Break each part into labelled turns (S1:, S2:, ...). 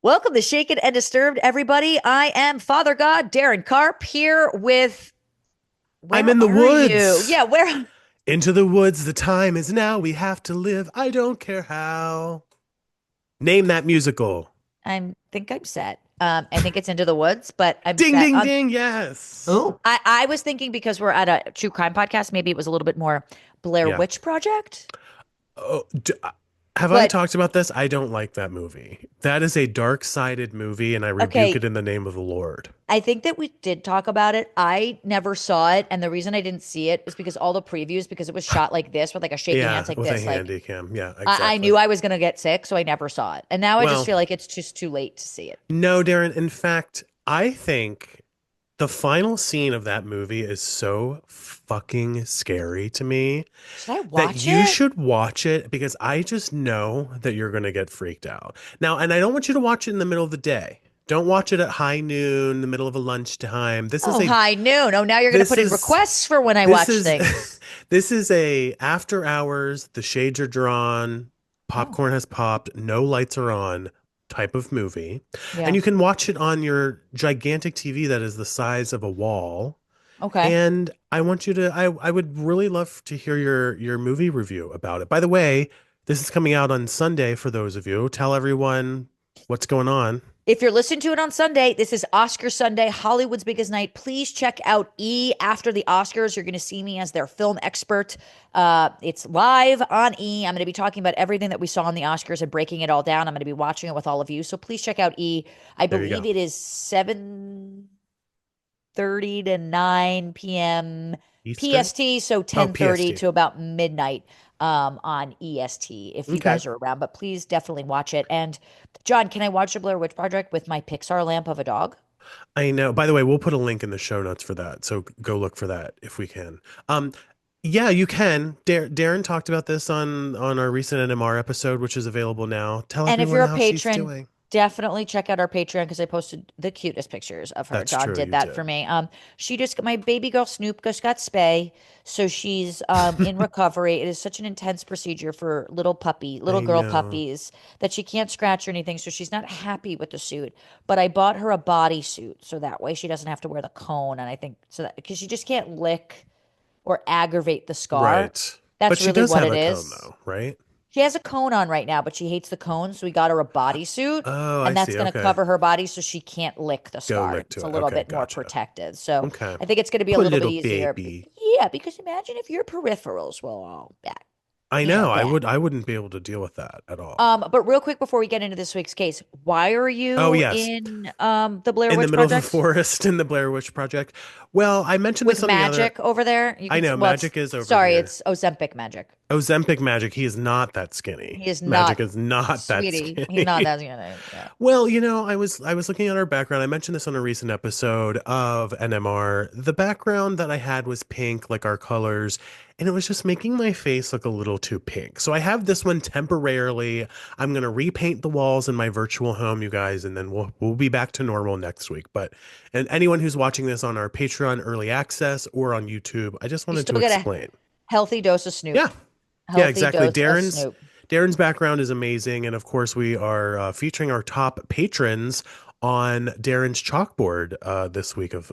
S1: Welcome to Shaken and Disturbed, everybody. I am Father God Daryn Carp here with.
S2: I'm
S1: Where
S2: in the
S1: are you?
S2: woods.
S1: Yeah, where?
S2: Into the woods, the time is now. We have to live. I don't care how. Name that musical.
S1: I think I'm set. I think it's Into the Woods, but I'm
S2: Ding,
S1: set
S2: ding,
S1: on.
S2: ding. Yes.
S1: Oh, I was thinking because we're at a true crime podcast, maybe it was a little bit more Blair
S2: Yeah.
S1: Witch Project.
S2: Oh, have I
S1: But
S2: talked about this? I don't like that movie. That is a dark-sided movie, and I rebuke it
S1: okay,
S2: in the name of the Lord.
S1: I think that we did talk about it. I never saw it, and the reason I didn't see it is because all the previews, because it was shot like this with like a shaky hands
S2: Yeah,
S1: like
S2: with a
S1: this, like
S2: handy cam. Yeah,
S1: I knew
S2: exactly.
S1: I was gonna get sick, so I never saw it. And now I just
S2: Well,
S1: feel like it's just too late to see it.
S2: no, Darren. In fact, I think the final scene of that movie is so fucking scary to me
S1: Should I
S2: that
S1: watch
S2: you
S1: it?
S2: should watch it because I just know that you're going to get freaked out. Now, and I don't want you to watch it in the middle of the day. Don't watch it at high noon, the middle of a lunchtime.
S1: Oh, high noon. Oh, now you're gonna
S2: This
S1: put in
S2: is
S1: requests for when I
S2: this
S1: watch
S2: is
S1: things.
S2: this is a after hours, the shades are drawn,
S1: Oh,
S2: popcorn has popped, no lights are on type of movie. And
S1: yeah.
S2: you can watch it on your gigantic TV that is the size of a wall.
S1: Okay.
S2: And I would really love to hear your movie review about it. By the way, this is coming out on Sunday for those of you. Tell everyone what's going on.
S1: If you're listening to it on Sunday, this is Oscar Sunday, Hollywood's biggest night. Please check out E after the Oscars. You're going to see me as their film expert. It's live on E. I'm going to be talking about everything that we saw on the Oscars and breaking it all down. I'm going to be watching it with all of you. So please check out E. I
S2: There you
S1: believe
S2: go.
S1: it is 7:30 to 9 p.m.
S2: Eastern?
S1: PST, so
S2: Oh,
S1: 10:30
S2: PST.
S1: to about midnight on EST if you
S2: Okay.
S1: guys are around. But please definitely watch it. And John, can I watch the Blair Witch Project with my Pixar lamp of a dog?
S2: I know. By the way, we'll put a link in the show notes for that. So go look for that if we can. Um, yeah, you can. Darren talked about this on our recent NMR episode, which is available now. Tell
S1: And if
S2: everyone
S1: you're a
S2: how she's
S1: patron,
S2: doing.
S1: definitely check out our Patreon because I posted the cutest pictures of her.
S2: That's
S1: John
S2: true,
S1: did
S2: you
S1: that for
S2: did.
S1: me. She just got my baby girl Snoop just got spay, so she's in recovery. It is such an intense procedure for little
S2: I
S1: girl
S2: know.
S1: puppies that she can't scratch or anything, so she's not happy with the suit. But I bought her a body suit so that way she doesn't have to wear the cone, and I think so that because she just can't lick or aggravate the scar.
S2: Right. But
S1: That's
S2: she
S1: really
S2: does
S1: what
S2: have
S1: it
S2: a cone
S1: is.
S2: though, right?
S1: She has a cone on right now, but she hates the cone, so we got her a bodysuit,
S2: Oh, I
S1: and that's
S2: see.
S1: going to
S2: Okay.
S1: cover her body so she can't lick the
S2: Go
S1: scar.
S2: lick
S1: It's
S2: to
S1: a
S2: it.
S1: little
S2: Okay,
S1: bit more
S2: gotcha.
S1: protected. So
S2: Okay.
S1: I think it's going to be a
S2: Poor
S1: little bit
S2: little
S1: easier.
S2: baby.
S1: Yeah, because imagine if your peripherals were all back,
S2: I know.
S1: bad.
S2: I wouldn't be able to deal with that at all.
S1: But real quick before we get into this week's case, why are
S2: Oh,
S1: you
S2: yes.
S1: in the Blair
S2: In the
S1: Witch
S2: middle of a
S1: Project
S2: forest in the Blair Witch Project. Well, I mentioned
S1: with
S2: this on the other.
S1: magic over there? You
S2: I
S1: can
S2: know
S1: well, it's
S2: Magic is over
S1: sorry,
S2: here.
S1: it's Ozempic magic.
S2: Ozempic Magic, he is not that skinny.
S1: He is
S2: Magic
S1: not,
S2: is not that
S1: sweetie. He's not
S2: skinny.
S1: that good. Yeah.
S2: Well, I was looking at our background. I mentioned this on a recent episode of NMR. The background that I had was pink, like our colors, and it was just making my face look a little too pink. So I have this one temporarily. I'm gonna repaint the walls in my virtual home, you guys, and then we'll be back to normal next week. But and anyone who's watching this on our Patreon early access or on YouTube, I just
S1: You
S2: wanted to
S1: still get a
S2: explain.
S1: healthy dose of Snoop.
S2: Yeah, yeah,
S1: Healthy
S2: exactly.
S1: dose of
S2: Darren's
S1: Snoop.
S2: Darren's background is amazing, and of course, we are featuring our top patrons on Darren's chalkboard this week of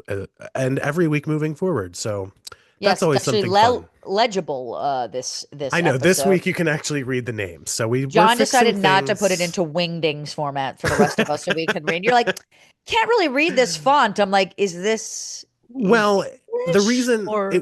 S2: and every week moving forward. So that's
S1: Yes, it's
S2: always
S1: actually
S2: something fun.
S1: legible this
S2: I know this
S1: episode.
S2: week you can actually read the names, so we're
S1: John
S2: fixing
S1: decided not to put it
S2: things.
S1: into wingdings format for the rest of us so we can read. You're like, can't really read this font. I'm like, is this
S2: Well, the
S1: English
S2: reason
S1: or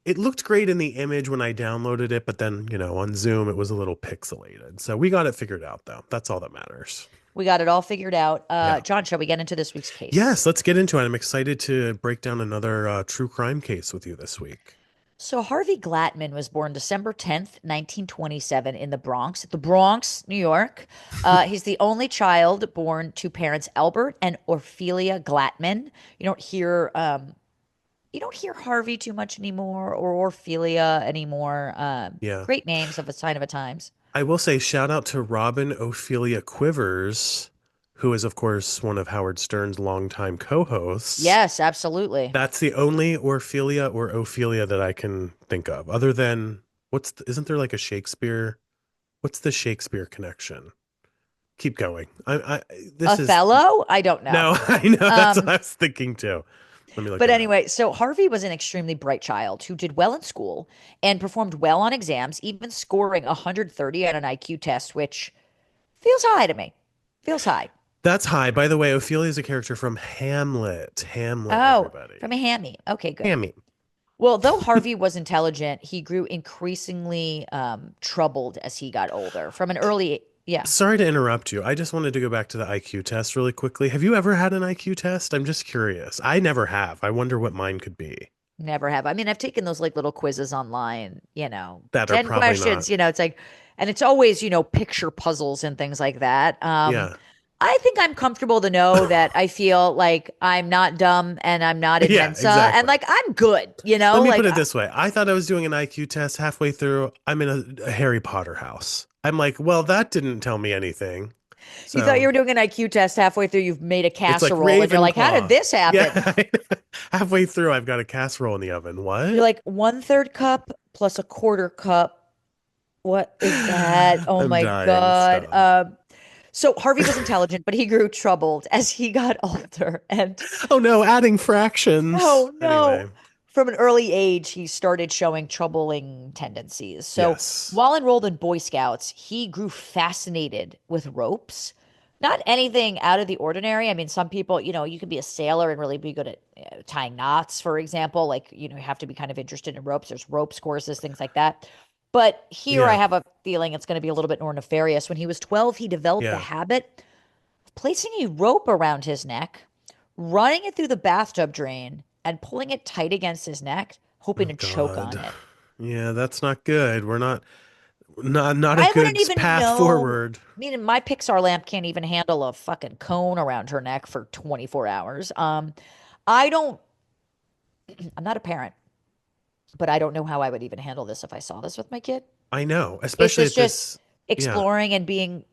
S2: it looked great in the image when I downloaded it, but then on Zoom it was a little pixelated. So we got it figured out though. That's all that matters.
S1: we got it all figured out?
S2: Yeah.
S1: John, shall we get into this week's case?
S2: Yes, let's get into it. I'm excited to break down another true crime case with you this week.
S1: So Harvey Glatman was born December 10th, 1927 in the Bronx, New York. He's the only child born to parents Albert and Ophelia Glatman. You don't hear you don't hear Harvey too much anymore or Ophelia anymore.
S2: Yeah.
S1: Great names of a sign of a times.
S2: I will say shout out to Robin Ophelia Quivers, who is, of course, one of Howard Stern's longtime co-hosts.
S1: Yes, absolutely.
S2: That's the only Orphelia or Ophelia that I can think of, other than isn't there like a Shakespeare? What's the Shakespeare connection? keep going. This is
S1: Othello? I don't know.
S2: no, I know that's what
S1: Um,
S2: I was thinking too. Let me look
S1: but
S2: it up.
S1: anyway, so Harvey was an extremely bright child who did well in school and performed well on exams, even scoring 130 on an IQ test, which feels high to me. Feels high.
S2: That's high. By the way, Ophelia is a character from Hamlet. Hamlet,
S1: Oh, from a
S2: everybody.
S1: hammy. Okay, good.
S2: Hammy.
S1: Well, though Harvey was intelligent, he grew increasingly troubled as he got older. From an early, yeah,
S2: Sorry to interrupt you. I just wanted to go back to the IQ test really quickly. Have you ever had an IQ test? I'm just curious. I never have. I wonder what mine could be.
S1: never have. I mean, I've taken those like little quizzes online,
S2: That are
S1: 10
S2: probably
S1: questions,
S2: not.
S1: it's like, and it's always, picture puzzles and things like that.
S2: Yeah.
S1: I think I'm comfortable to know that I feel like I'm not dumb and I'm not in
S2: Yeah,
S1: Mensa and
S2: exactly.
S1: like I'm good,
S2: Let me put
S1: like
S2: it this way. I thought I was doing an IQ test halfway through. I'm in a Harry Potter house. I'm like, well, that didn't tell me anything.
S1: you thought you
S2: So
S1: were doing an IQ test halfway through, you've made a
S2: it's like
S1: casserole and you're like, how did
S2: Ravenclaw.
S1: this happen?
S2: Yeah. Halfway through, I've got a casserole in the oven.
S1: You're
S2: What?
S1: like 1/3 cup plus a quarter cup. What is that? Oh
S2: I'm
S1: my
S2: dying.
S1: God.
S2: Stop.
S1: So Harvey was intelligent, but he grew troubled as he got older. And
S2: Oh no, adding fractions.
S1: oh no.
S2: Anyway,
S1: From an early age, he started showing troubling tendencies. So
S2: yes.
S1: while enrolled in Boy Scouts, he grew fascinated with ropes. Not anything out of the ordinary. I mean, some people, you can be a sailor and really be good at tying knots, for example. Like, you have to be kind of interested in ropes. There's ropes courses, things like that. But here I
S2: Yeah.
S1: have a feeling it's going to be a little bit more nefarious. When he was 12, he developed the
S2: Yeah.
S1: habit of placing a rope around his neck, running it through the bathtub drain, and pulling it tight against his neck, hoping
S2: Oh
S1: to choke on
S2: God.
S1: it.
S2: Yeah, that's not good. We're not a
S1: I wouldn't
S2: good
S1: even
S2: path
S1: know.
S2: forward.
S1: I mean, my Pixar lamp can't even handle a fucking cone around her neck for 24 hours. I don't, I'm not a parent, but I don't know how I would even handle this if I saw this with my kid.
S2: I know,
S1: Is
S2: especially
S1: this
S2: at
S1: just
S2: this. Yeah.
S1: exploring and being,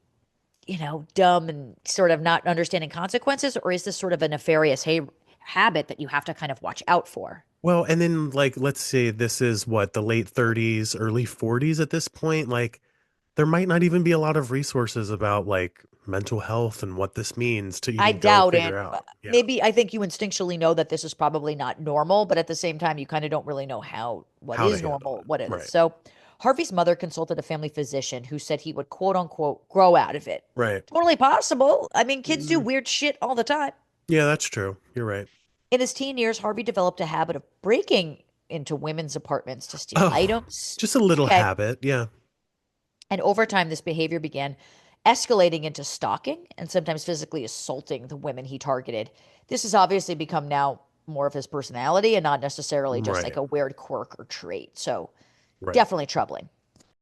S1: dumb and sort of not understanding consequences? Or is this sort of a nefarious habit that you have to kind of watch out for?
S2: Well, and then like let's say this is what the late 30s, early 40s at this point, like there might not even be a lot of resources about like mental health and what this means to
S1: I
S2: even go
S1: doubt
S2: figure
S1: it.
S2: out. Yeah.
S1: Maybe I think you instinctually know that this is probably not normal, but at the same time, you kind of don't really know what
S2: How to
S1: is
S2: handle
S1: normal,
S2: it.
S1: what it is.
S2: Right.
S1: So Harvey's mother consulted a family physician who said he would quote unquote grow out of it.
S2: Right.
S1: Totally possible. I mean, kids do
S2: Mm,
S1: weird shit all the time.
S2: yeah, that's true. You're right.
S1: In his teen years, Harvey developed a habit of breaking into women's apartments to steal
S2: Oh,
S1: items.
S2: just a little
S1: Okay.
S2: habit. Yeah.
S1: And over time, this behavior began escalating into stalking and sometimes physically assaulting the women he targeted. This has obviously become now more of his personality and not necessarily just like
S2: Right.
S1: a weird quirk or trait. So
S2: Right.
S1: definitely troubling.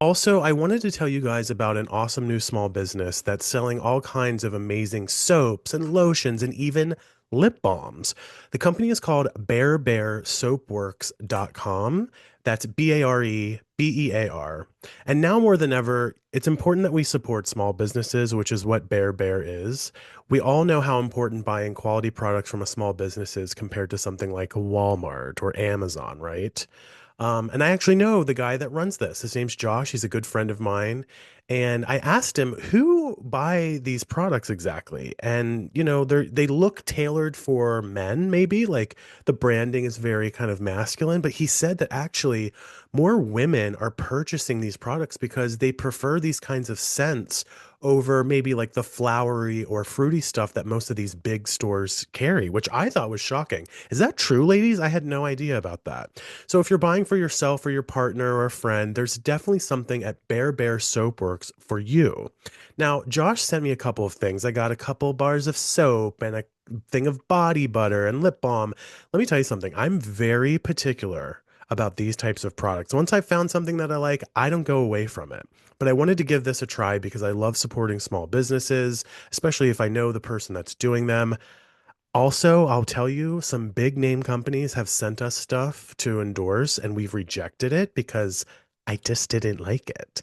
S2: Also, I wanted to tell you guys about an awesome new small business that's selling all kinds of amazing soaps and lotions and even lip balms. The company is called barebearsoapworks.com. That's Barebear. And now more than ever, it's important that we support small businesses, which is what Bear Bear is. We all know how important buying quality products from a small business is compared to something like Walmart or Amazon, right? And I actually know the guy that runs this. His name's Josh. He's a good friend of mine. And I asked him who buy these products exactly. And they look tailored for men, maybe like the branding is very kind of masculine. But he said that actually more women are purchasing these products because they prefer these kinds of scents over maybe like the flowery or fruity stuff that most of these big stores carry, which I thought was shocking. Is that true, ladies? I had no idea about that. So if you're buying for yourself or your partner or a friend, there's definitely something at Bear Bear Soapworks for you. Now, Josh sent me a couple of things. I got a couple bars of soap and a thing of body butter and lip balm. Let me tell you something. I'm very particular about these types of products. Once I've found something that I like, I don't go away from it. But I wanted to give this a try because I love supporting small businesses, especially if I know the person that's doing them. Also, I'll tell you, some big name companies have sent us stuff to endorse, and we've rejected it because I just didn't like it.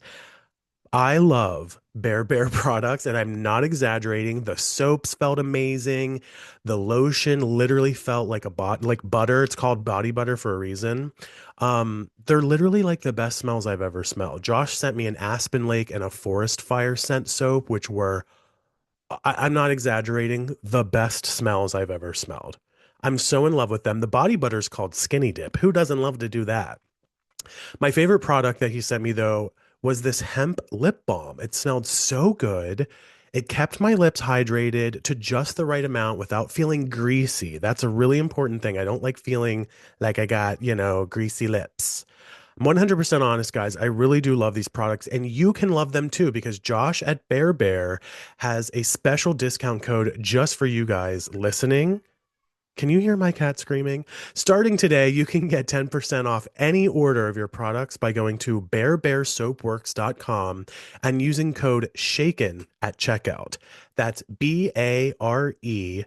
S2: I love Bear Bear products, and I'm not exaggerating. The soaps felt amazing. The lotion literally felt like like butter. It's called body butter for a reason. They're literally like the best smells I've ever smelled. Josh sent me an Aspen Lake and a Forest Fire scent soap, which were I'm not exaggerating, the best smells I've ever smelled. I'm so in love with them. The body butter is called Skinny Dip. Who doesn't love to do that? My favorite product that he sent me though was this hemp lip balm. It smelled so good. It kept my lips hydrated to just the right amount without feeling greasy. That's a really important thing. I don't like feeling like I got, greasy lips. I'm 100% honest, guys. I really do love these products, and you can love them too because Josh at Bear Bear has a special discount code just for you guys listening. Can you hear my cat screaming? Starting today, you can get 10% off any order of your products by going to bearbearsoapworks.com and using code SHAKEN at checkout. That's BAREBEAR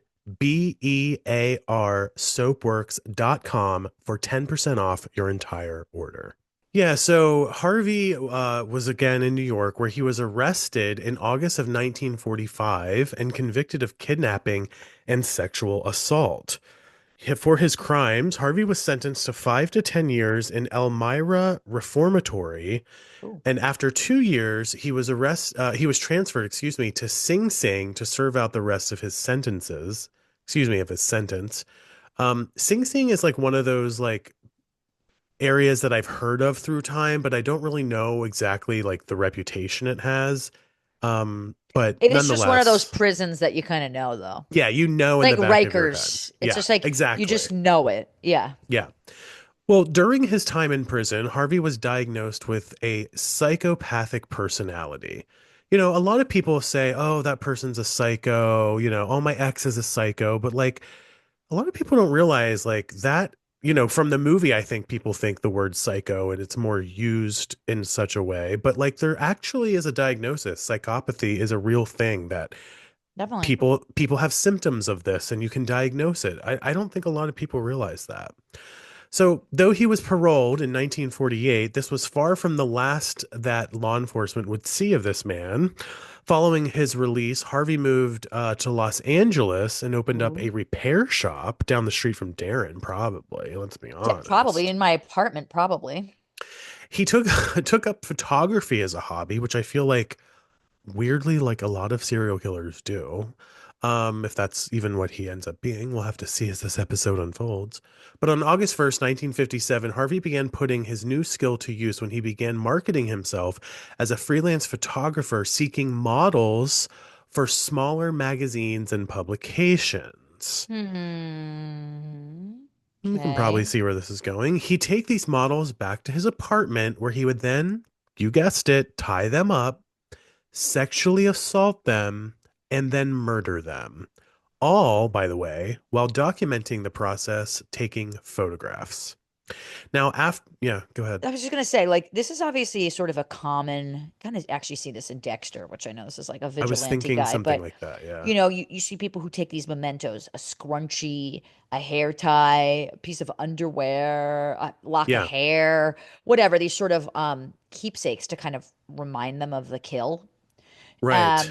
S2: soapworks.com for 10% off your entire order. Yeah, so Harvey was again in New York where he was arrested in August of 1945 and convicted of kidnapping and sexual assault. For his crimes, Harvey was sentenced to 5 to 10 years in Elmira Reformatory,
S1: Ooh.
S2: and after 2 years, he was transferred, to Sing Sing to serve out the rest of his of his sentence. Sing Sing is like one of those like areas that I've heard of through time, but I don't really know exactly like the reputation it has. But
S1: It is just one of those
S2: nonetheless,
S1: prisons that you kind of know, though.
S2: yeah, you know in
S1: Like
S2: the back of your head.
S1: Rikers. It's
S2: Yeah,
S1: just like you
S2: exactly.
S1: just know it. Yeah.
S2: Yeah. Well, during his time in prison, Harvey was diagnosed with a psychopathic personality. A lot of people say, oh, that person's a psycho, oh, my ex is a psycho. But like, a lot of people don't realize, like, that, from the movie, I think people think the word psycho and it's more used in such a way. But like, there actually is a diagnosis. Psychopathy is a real thing that
S1: Definitely.
S2: people have symptoms of this and you can diagnose it. I don't think a lot of people realize that. So, though he was paroled in 1948, this was far from the last that law enforcement would see of this man. Following his release, Harvey moved to Los Angeles and opened up a
S1: Ooh.
S2: repair shop down the street from Daryn, probably. Let's be
S1: Yeah, probably
S2: honest.
S1: in my apartment, probably.
S2: He took took up photography as a hobby, which I feel like weirdly like a lot of serial killers do. If that's even what he ends up being, we'll have to see as this episode unfolds. But on August 1st, 1957, Harvey began putting his new skill to use when he began marketing himself as a freelance photographer seeking models for smaller magazines and publications.
S1: Hmm.
S2: You can probably
S1: Okay.
S2: see where this is going. He'd take these models back to his apartment where he would then, you guessed it, tie them up, sexually assault them, and then murder them. All, by the way, while documenting the process, taking photographs. Now, yeah, go ahead.
S1: I was just gonna say, like, this is obviously sort of a common kind of actually see this in Dexter, which I know this is like a
S2: I was
S1: vigilante
S2: thinking
S1: guy,
S2: something
S1: but
S2: like that. Yeah.
S1: you see people who take these mementos, a scrunchie, a hair tie, a piece of underwear, a lock of
S2: Yeah.
S1: hair, whatever, these sort of keepsakes to kind of remind them of the kill.
S2: Right.
S1: Um,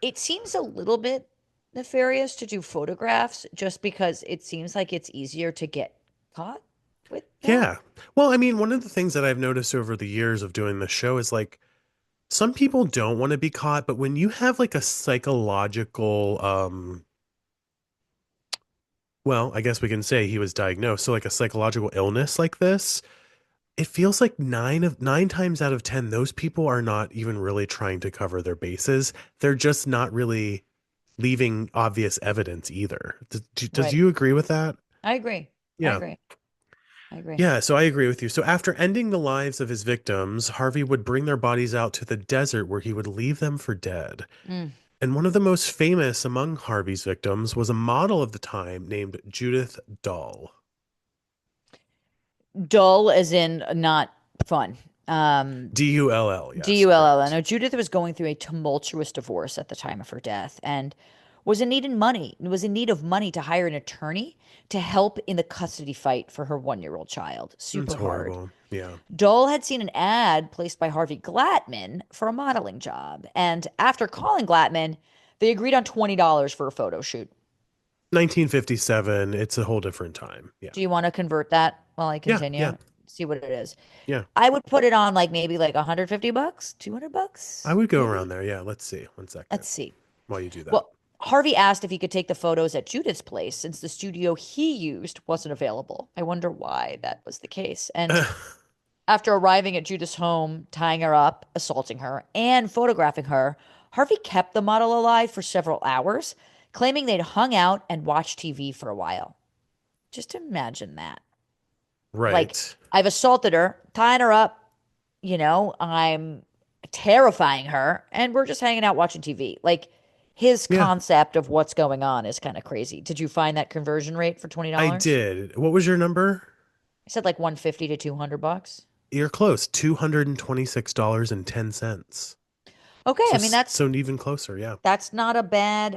S1: it seems a little bit nefarious to do photographs just because it seems like it's easier to get caught with that.
S2: Yeah. Well, I mean, one of the things that I've noticed over the years of doing the show is like some people don't want to be caught, but when you have like a psychological, well, I guess we can say he was diagnosed. So like a psychological illness like this, it feels like 9 times out of 10, those people are not even really trying to cover their bases. They're just not really leaving obvious evidence either. Does
S1: Right.
S2: you agree with that?
S1: I agree. I
S2: Yeah.
S1: agree. I agree.
S2: Yeah, so I agree with you. So after ending the lives of his victims, Harvey would bring their bodies out to the desert where he would leave them for dead.
S1: Mm.
S2: And one of the most famous among Harvey's victims was a model of the time named Judith Dull.
S1: Dull as in not fun.
S2: Dull, yes,
S1: Dull.
S2: correct.
S1: Now, Judith was going through a tumultuous divorce at the time of her death and was in need of money to hire an attorney to help in the custody fight for her 1-year-old child.
S2: It's
S1: Super hard.
S2: horrible. Yeah.
S1: Dole had seen an ad placed by Harvey Glatman for a modeling job, and after calling Glatman, they agreed on $20 for a photo shoot.
S2: 1957, it's a whole different time. Yeah.
S1: Do you want to convert that while I
S2: Yeah, yeah,
S1: continue? See what it is.
S2: yeah.
S1: I would put it on like maybe like 150 bucks, 200
S2: I
S1: bucks,
S2: would go around
S1: maybe.
S2: there. Yeah, let's see. One second
S1: Let's see.
S2: while you do
S1: Well,
S2: that.
S1: Harvey asked if he could take the photos at Judith's place since the studio he used wasn't available. I wonder why that was the case. And after arriving at Judith's home, tying her up, assaulting her, and photographing her, Harvey kept the model alive for several hours, claiming they'd hung out and watched TV for a while. Just imagine that. Like,
S2: Right.
S1: I've assaulted her, tying her up, I'm terrifying her, and we're just hanging out watching TV. Like, his
S2: Yeah,
S1: concept of what's going on is kind of crazy. Did you find that conversion rate for
S2: I
S1: $20?
S2: did. What was your number?
S1: I said like 150 to 200 bucks.
S2: You're close. $226.10.
S1: Okay,
S2: So
S1: I mean
S2: so even closer, yeah.
S1: that's not a bad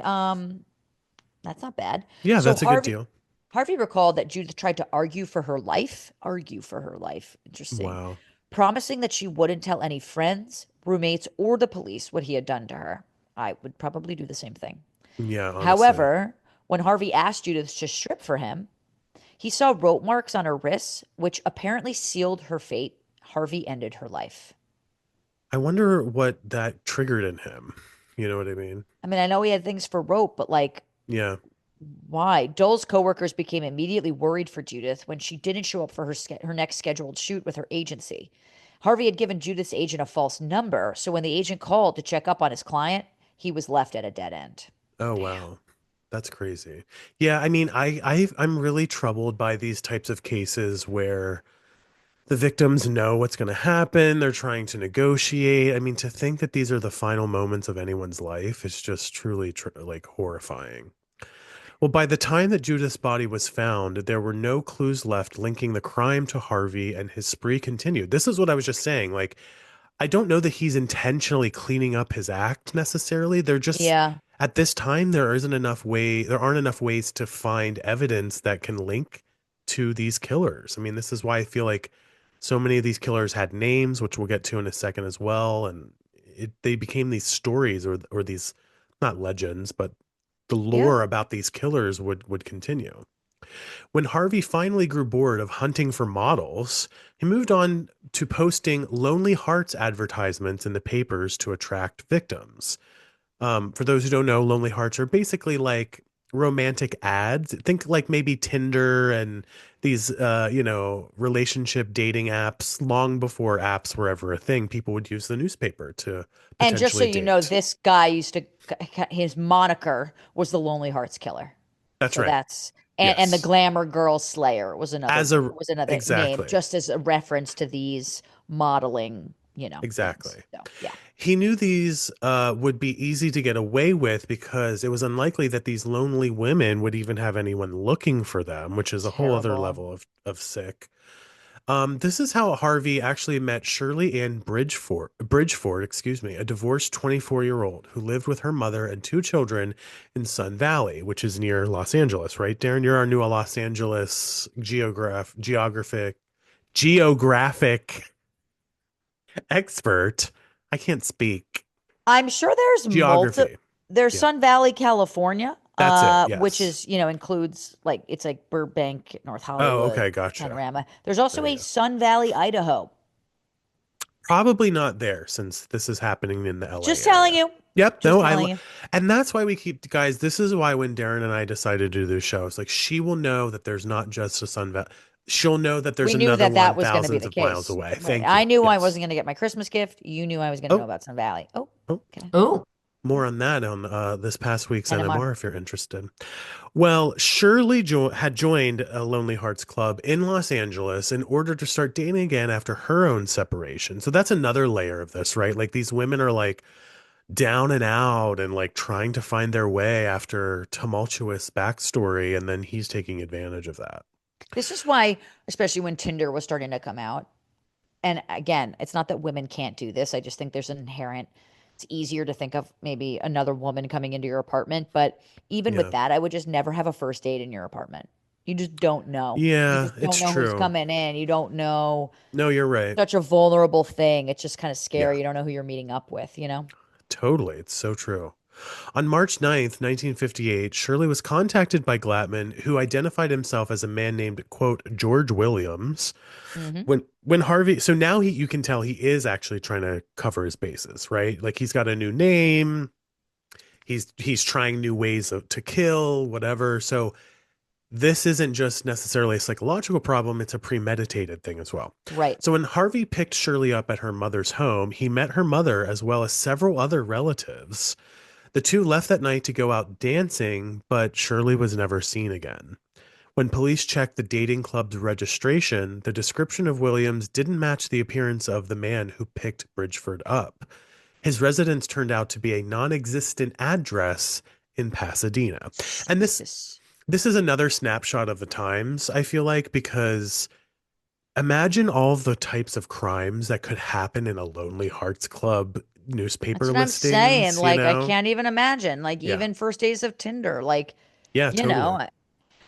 S1: that's not bad.
S2: Yeah,
S1: So
S2: that's a good deal.
S1: Harvey recalled that Judith tried to argue for her life. Interesting.
S2: Wow.
S1: Promising that she wouldn't tell any friends, roommates, or the police what he had done to her. I would probably do the same thing.
S2: Yeah, honestly.
S1: However, when Harvey asked Judith to strip for him, he saw rope marks on her wrists, which apparently sealed her fate. Harvey ended her life.
S2: I wonder what that triggered in him. You know what I mean?
S1: I mean, I know he had things for rope, but like,
S2: Yeah.
S1: why? Dole's coworkers became immediately worried for Judith when she didn't show up for her next scheduled shoot with her agency. Harvey had given Judith's agent a false number, so when the agent called to check up on his client, he was left at a dead end.
S2: Oh, wow. That's crazy. Yeah, I mean, I'm really troubled by these types of cases where the victims know what's going to happen. They're trying to negotiate. I mean, to think that these are the final moments of anyone's life is just truly like horrifying. Well, by the time that Judith's body was found, there were no clues left linking the crime to Harvey, and his spree continued. This is what I was just saying. Like, I don't know that he's intentionally cleaning up his act necessarily. They're just
S1: Yeah.
S2: at this time there aren't enough ways to find evidence that can link to these killers. I mean, this is why I feel like so many of these killers had names, which we'll get to in a second as well, and they became these stories or these not legends, but the
S1: Yeah.
S2: lore about these killers would continue. When Harvey finally grew bored of hunting for models, he moved on to posting Lonely Hearts advertisements in the papers to attract victims. For those who don't know, Lonely Hearts are basically like romantic ads. Think like maybe Tinder and these, relationship dating apps. Long before apps were ever a thing, people would use the newspaper to
S1: And just so
S2: potentially
S1: you know,
S2: date.
S1: this guy used to, his moniker was the Lonely Hearts Killer.
S2: That's
S1: So
S2: right.
S1: that's, and the
S2: Yes.
S1: Glamour Girl Slayer
S2: As a
S1: was another name,
S2: exactly.
S1: just as a reference to these modeling, things.
S2: Exactly.
S1: So yeah,
S2: He knew these would be easy to get away with because it was unlikely that these lonely women would even have anyone looking for them, which is a whole other
S1: terrible.
S2: level of sick. This is how Harvey actually met Shirley Ann Bridgeford, excuse me, a divorced 24-year-old who lived with her mother and two children in Sun Valley, which is near Los Angeles, right? Daryn, you're our new Los Angeles geographic expert. I can't speak.
S1: I'm sure
S2: Geography.
S1: there's
S2: Yeah.
S1: Sun Valley, California,
S2: That's it.
S1: which
S2: Yes.
S1: is, includes like it's like Burbank, North
S2: Oh,
S1: Hollywood,
S2: okay. Gotcha.
S1: Panorama. There's also
S2: There you
S1: a
S2: go.
S1: Sun Valley, Idaho.
S2: Probably not there since this is happening in the LA
S1: Just telling
S2: area.
S1: you.
S2: Yep.
S1: Just
S2: No,
S1: telling you.
S2: and that's why we keep, guys, this is why when Daryn and I decided to do this show, it's like she will know that there's not just a Sun Valley. She'll know that there's
S1: We knew
S2: another
S1: that
S2: one
S1: that was going to be
S2: thousands
S1: the
S2: of miles
S1: case.
S2: away.
S1: Right.
S2: Thank
S1: I
S2: you.
S1: knew I
S2: Yes.
S1: wasn't going to get my Christmas gift. You knew I was going to know
S2: Oh,
S1: about Sun Valley. Oh,
S2: oh,
S1: okay.
S3: Oh,
S2: more on that on this past week's
S1: NMR.
S2: NMR if you're interested. Well, Shirley had joined a Lonely Hearts Club in Los Angeles in order to start dating again after her own separation. So that's another layer of this, right? Like these women are like down and out and like trying to find their way after tumultuous backstory, and then he's taking advantage of that.
S1: This is why, especially when Tinder was starting to come out, and again, it's not that women can't do this. I just think there's an inherent, it's easier to think of maybe another woman coming into your apartment. But even with
S2: Yeah.
S1: that, I would just never have a first date in your apartment. You just don't know. You
S2: Yeah,
S1: just
S2: it's
S1: don't know who's
S2: true.
S1: coming in. You don't know.
S2: No, you're right.
S1: Such a vulnerable thing. It's just kind of
S2: Yeah,
S1: scary. You don't know who you're meeting up with?
S2: totally. It's so true. On March 9th, 1958, Shirley was contacted by Glatman, who identified himself as a man named, quote, George Williams.
S1: Hmm.
S2: When Harvey, so now you can tell he is actually trying to cover his bases, right? Like he's got a new name. he's trying new ways to kill, whatever. So this isn't just necessarily a psychological problem, it's a premeditated thing as well.
S1: Right.
S2: So when Harvey picked Shirley up at her mother's home, he met her mother as well as several other relatives. The two left that night to go out dancing, but Shirley was never seen again. When police checked the dating club's registration, the description of Williams didn't match the appearance of the man who picked Bridgeford up. His residence turned out to be a non-existent address in Pasadena. And
S1: Jesus.
S2: this is another snapshot of the times, I feel like, because imagine all the types of crimes that could happen in a Lonely Hearts Club
S1: That's
S2: newspaper
S1: what I'm saying.
S2: listings, you
S1: Like, I
S2: know?
S1: can't even imagine. Like,
S2: Yeah.
S1: even first days of Tinder. Like,
S2: Yeah,
S1: you
S2: totally.
S1: know,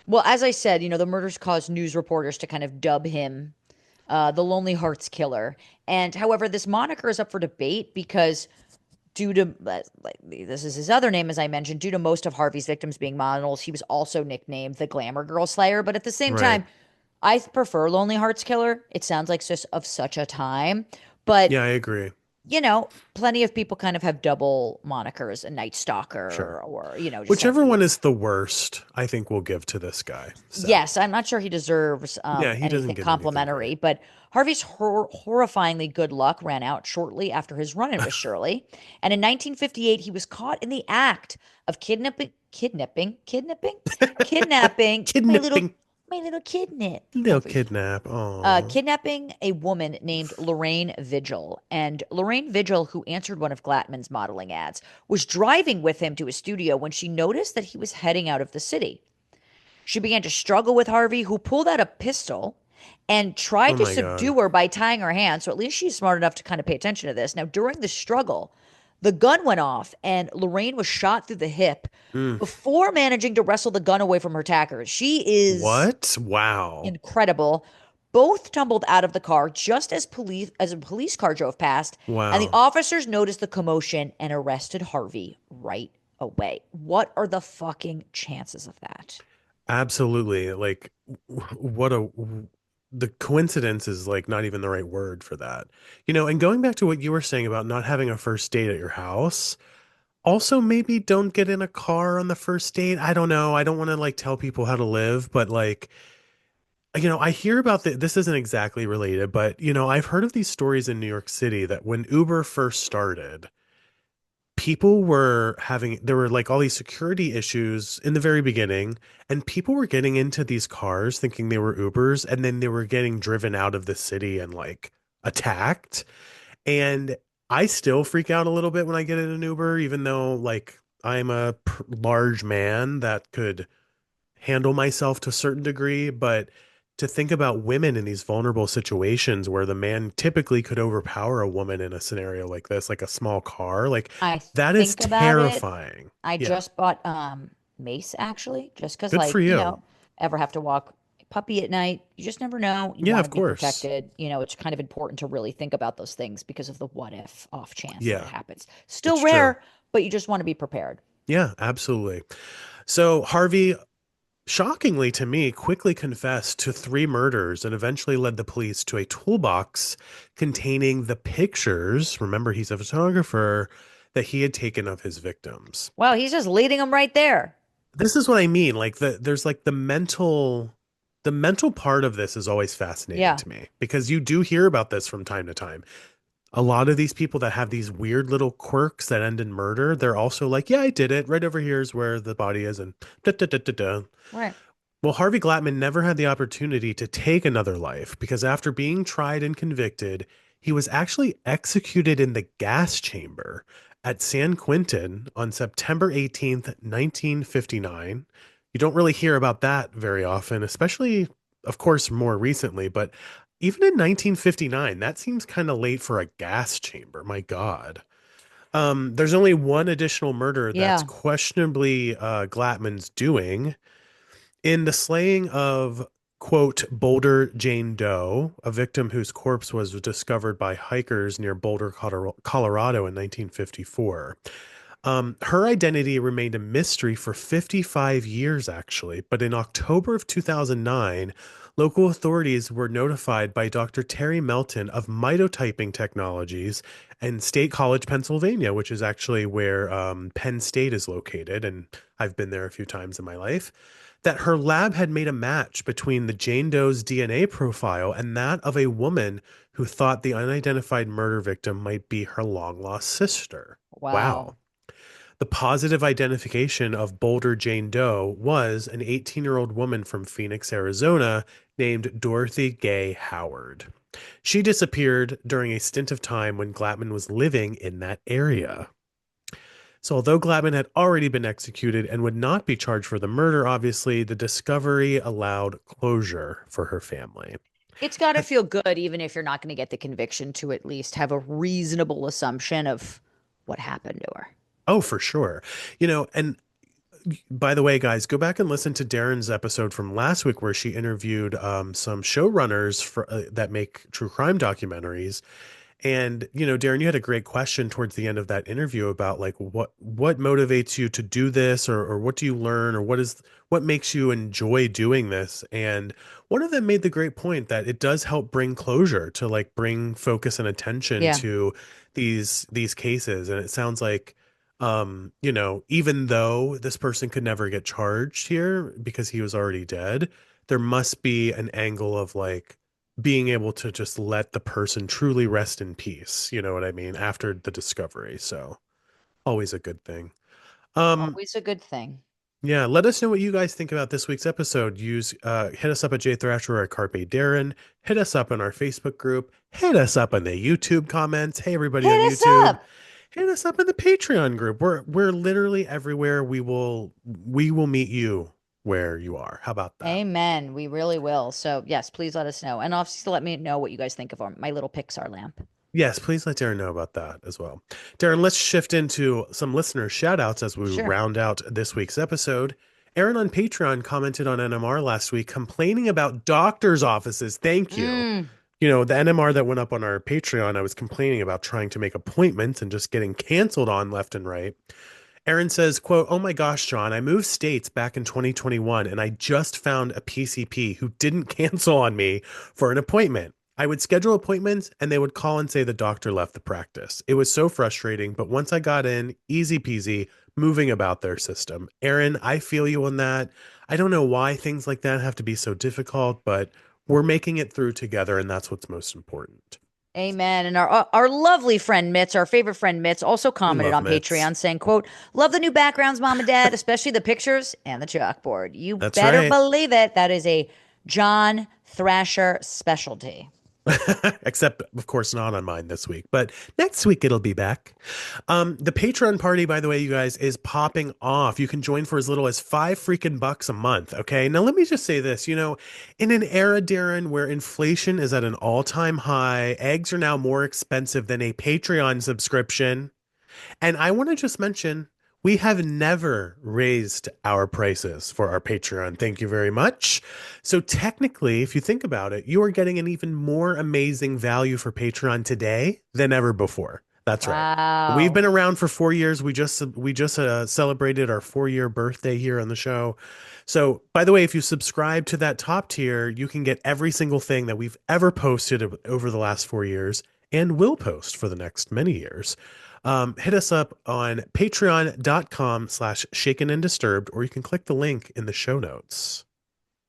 S1: well, as I said, the murders caused news reporters to kind of dub him the Lonely Hearts Killer. And however, this moniker is up for debate because due to like this is his other name, as I mentioned, due to most of Harvey's victims being models, he was also nicknamed the Glamour Girl Slayer. But at the same
S2: Right.
S1: time, I prefer Lonely Hearts Killer. It sounds like just of such a time, but
S2: Yeah, I agree.
S1: plenty of people kind of have double monikers, a Night
S2: Sure.
S1: Stalker, or just have
S2: Whichever one is the worst, I think we'll give to this guy. So,
S1: Yes, I'm not sure he deserves
S2: yeah, he doesn't
S1: anything
S2: get anything great.
S1: complimentary, but Harvey's horrifyingly good luck ran out shortly after his run-in with Shirley, and in 1958 he was caught in the act of kidnapping
S2: Kidnapping.
S1: my little kidnap
S2: Little
S1: over here.
S2: kidnap. Oh.
S1: Kidnapping a woman named Lorraine Vigil. And Lorraine Vigil, who answered one of Glatman's modeling ads, was driving with him to his studio when she noticed that he was heading out of the city. She began to struggle with Harvey, who pulled out a pistol and
S2: Oh
S1: tried to
S2: my God.
S1: subdue her by tying her hands. So at least she's smart enough to kind of pay attention to this. Now, during the struggle, the gun went off and Lorraine was shot through the hip
S2: Mm.
S1: before managing to wrestle the gun away from her attackers. She is
S2: What? Wow.
S1: incredible. Both tumbled out of the car just as a police car drove past, and the
S2: Wow.
S1: officers noticed the commotion and arrested Harvey right away. What are the fucking chances of that?
S2: Absolutely. Like, what a. The coincidence is like not even the right word for that. And going back to what you were saying about not having a first date at your house, also maybe don't get in a car on the first date. I don't know. I don't want to like tell people how to live, but like, I hear about this isn't exactly related, but I've heard of these stories in New York City that when Uber first started, people were having there were like all these security issues in the very beginning, and people were getting into these cars thinking they were Ubers, and then they were getting driven out of the city and like attacked. And I still freak out a little bit when I get in an Uber, even though like I'm a large man that could handle myself to a certain degree, but to think about women in these vulnerable situations where the man typically could overpower a woman in a scenario like this, like a small car, like
S1: I
S2: that is
S1: think about it.
S2: terrifying.
S1: I
S2: Yeah.
S1: just bought Mace actually, just because
S2: Good for you.
S1: ever have to walk a puppy at night. You just never know. You
S2: Yeah,
S1: want to
S2: of
S1: be
S2: course.
S1: protected. It's kind of important to really think about those things because of the what if off chance that it
S2: Yeah,
S1: happens.
S2: it's
S1: Still
S2: true.
S1: rare, but you just want to be prepared.
S2: Yeah, absolutely. So Harvey, shockingly to me, quickly confessed to three murders and eventually led the police to a toolbox containing the pictures. Remember, he's a photographer that he had taken of his victims.
S1: Well, he's just leading them right there.
S2: This is what I mean. Like there's like the mental part of this is always fascinating
S1: Yeah.
S2: to me because you do hear about this from time to time. A lot of these people that have these weird little quirks that end in murder, they're also like, yeah, I did it. Right over here is where the body is, and da da da da da.
S1: Right.
S2: Well, Harvey Glatman never had the opportunity to take another life because after being tried and convicted, he was actually executed in the gas chamber at San Quentin on September 18th, 1959. You don't really hear about that very often, especially, of course, more recently, but even in 1959, that seems kind of late for a gas chamber. My God. There's only one additional murder that's
S1: Yeah.
S2: questionably Glatman's doing in the slaying of, quote, Boulder Jane Doe, a victim whose corpse was discovered by hikers near Boulder, Colorado in 1954. Her identity remained a mystery for 55 years, actually. But in October of 2009, Local authorities were notified by Dr. Terry Melton of mitotyping technologies in State College, Pennsylvania, which is actually where Penn State is located. And I've been there a few times in my life. That her lab had made a match between the Jane Doe's DNA profile and that of a woman who thought the unidentified murder victim might be her long lost sister. Wow.
S1: Wow.
S2: The positive identification of Boulder Jane Doe was an 18-year-old woman from Phoenix, Arizona, named Dorothy Gay Howard. She disappeared during a stint of time when Glatman was living in that area. So, although Glatman had already been executed and would not be charged for the murder, obviously, the discovery allowed closure for her family.
S1: It's got to feel good, even if you're not going to get the conviction, to at least have a reasonable assumption of what happened to her.
S2: Oh, for sure. And by the way, guys, go back and listen to Daryn's episode from last week where she interviewed some showrunners that make true crime documentaries. And, Daryn, you had a great question towards the end of that interview about like what motivates you to do this, or what do you learn, or what makes you enjoy doing this. And one of them made the great point that it does help bring closure, to like bring focus and attention
S1: Yeah.
S2: to these cases. And it sounds like even though this person could never get charged here because he was already dead, there must be an angle of like being able to just let the person truly rest in peace. You know what I mean? After the discovery. So always a good thing. Um,
S1: Always a good thing.
S2: yeah, let us know what you guys think about this week's episode. Hit us up at J Thrasher or at Carpe Daryn. Hit us up in our Facebook group. Hit us up in the YouTube comments. Hey, everybody on
S1: Hit us
S2: YouTube.
S1: up.
S2: Hit us up in the Patreon group. We're literally everywhere. We will meet you where you are. How about that?
S1: Amen. We really will. So, yes, please let us know. And also let me know what you guys think of my little Pixar lamp.
S2: Yes, please let Daryn know about that as well. Daryn, let's shift into some listener shout outs as we
S1: Sure.
S2: round out this week's episode. Aaron on Patreon commented on NMR last week complaining about doctor's offices. Thank you.
S1: Mm.
S2: The NMR that went up on our Patreon, I was complaining about trying to make appointments and just getting canceled on left and right. Aaron says, quote, "Oh my gosh, John, I moved states back in 2021 and I just found a PCP who didn't cancel on me for an appointment. I would schedule appointments and they would call and say the doctor left the practice. It was so frustrating, but once I got in, easy peasy, moving about their system. Aaron, I feel you on that. I don't know why things like that have to be so difficult, but we're making it through together, and that's what's most important."
S1: Amen. And our lovely friend Mitz, our favorite friend Mitz, also
S2: We
S1: commented
S2: love
S1: on
S2: Mitts.
S1: Patreon saying, quote, "Love the new backgrounds, mom and dad, especially the pictures and the chalkboard. You
S2: That's
S1: better
S2: right.
S1: believe it. That is a John Thrasher specialty."
S2: Except, of course, not on mine this week, but next week it'll be back. The Patreon party, by the way, you guys, is popping off. You can join for as little as $5 a month. Okay. Now, let me just say this, in an era, Daryn, where inflation is at an all-time high, eggs are now more expensive than a Patreon subscription. And I want to just mention, we have never raised our prices for our Patreon. Thank you very much. So technically, if you think about it, you are getting an even more amazing value for Patreon today than ever before. That's right. We've
S1: Wow.
S2: been around for 4 years. We just celebrated our 4-year birthday here on the show. So, by the way, if you subscribe to that top tier, you can get every single thing that we've ever posted over the last 4 years and will post for the next many years. Hit us up on patreon.com/shaken and disturbed, or you can click the link in the show notes.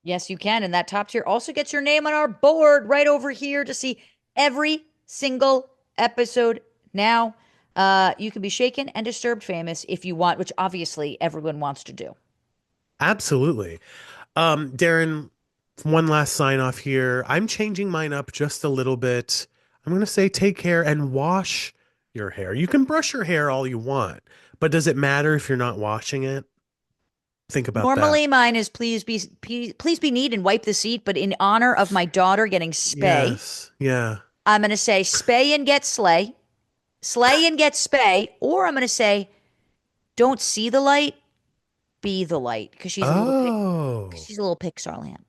S1: Yes, you can. And that top tier also gets your name on our board right over here to see every single episode now. You can be shaken and disturbed famous if you want, which obviously everyone wants to do.
S2: Absolutely. Daryn, one last sign off here. I'm changing mine up just a little bit. I'm going to say take care and wash your hair. You can brush your hair all you want, but does it matter if you're not washing it? Think about that.
S1: Normally, mine is please be neat and wipe the seat. But in honor of my daughter getting spay,
S2: Yes. Yeah.
S1: I'm going to say spay and get slay, slay and get spay, or I'm going to say don't see the light, be the light, because
S2: Oh.
S1: she's a little Pixar lamp.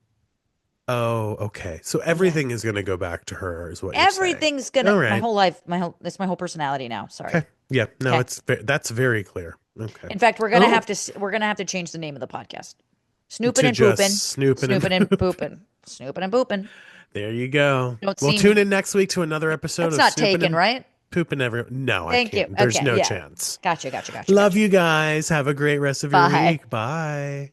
S2: Oh, okay. So
S1: Yeah,
S2: everything is going to go back to her, is what you're saying.
S1: everything's gonna
S2: All
S1: my
S2: right.
S1: whole life, that's my whole personality now. Sorry.
S2: Okay. Yeah. No,
S1: Okay.
S2: that's very clear. Okay.
S1: In fact,
S2: Oh,
S1: we're gonna have to change the name of the podcast. Snooping
S2: to
S1: and
S2: just
S1: pooping,
S2: snooping
S1: snooping and
S2: and
S1: pooping. Snooping and pooping.
S2: There you go.
S1: Don't
S2: We'll
S1: see me.
S2: tune in next week to another episode
S1: That's
S2: of
S1: not
S2: Snooping
S1: taken,
S2: and
S1: right?
S2: Pooping Every. No, I
S1: Thank you.
S2: can't. There's
S1: Okay.
S2: no
S1: Yeah.
S2: chance.
S1: Gotcha. Gotcha. Gotcha.
S2: Love
S1: Gotcha.
S2: you guys. Have a great rest of your
S1: Bye.
S2: week. Bye.